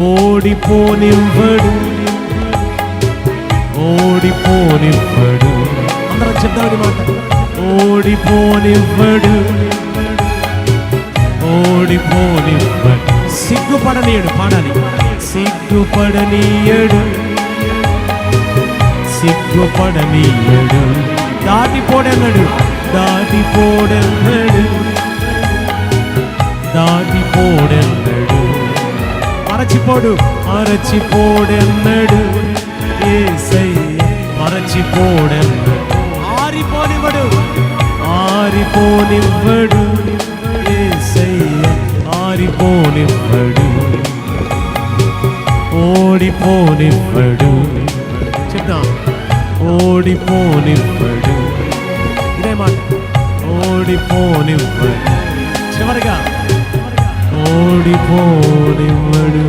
ఓడిపోనివ్వడు, ఓడిపోనివ్వడు. అందరం చెప్తామని మాట. ఓడిపోనివ్వడు, ఓడిపోనివ్వడు. సిగ్గుపడనీయడు. పాడాలి. సిగ్గుపడనీయడు, సిగ్గుపడనీయడు. దాటిపోడెన్నడు, దాటిపోడెన్నడు, దాటిపోడెన్నడు. మరచిపోడు, మరచిపోడెన్నడు. యేసయ్య మరచిపోడెన్నడు. ఆరిపోనివ్వడు, ఆరిపోనివ్వడు. యేసయ్య ఆరిపోనివ్వడు, ఓడిపోనివ్వడు. చెప్తాం. ఓడిపోనివ్వడు. ఇదే మాట. ఓడిపోనివ్వడు. చివరిగా ఓడిపోనివ్వడు.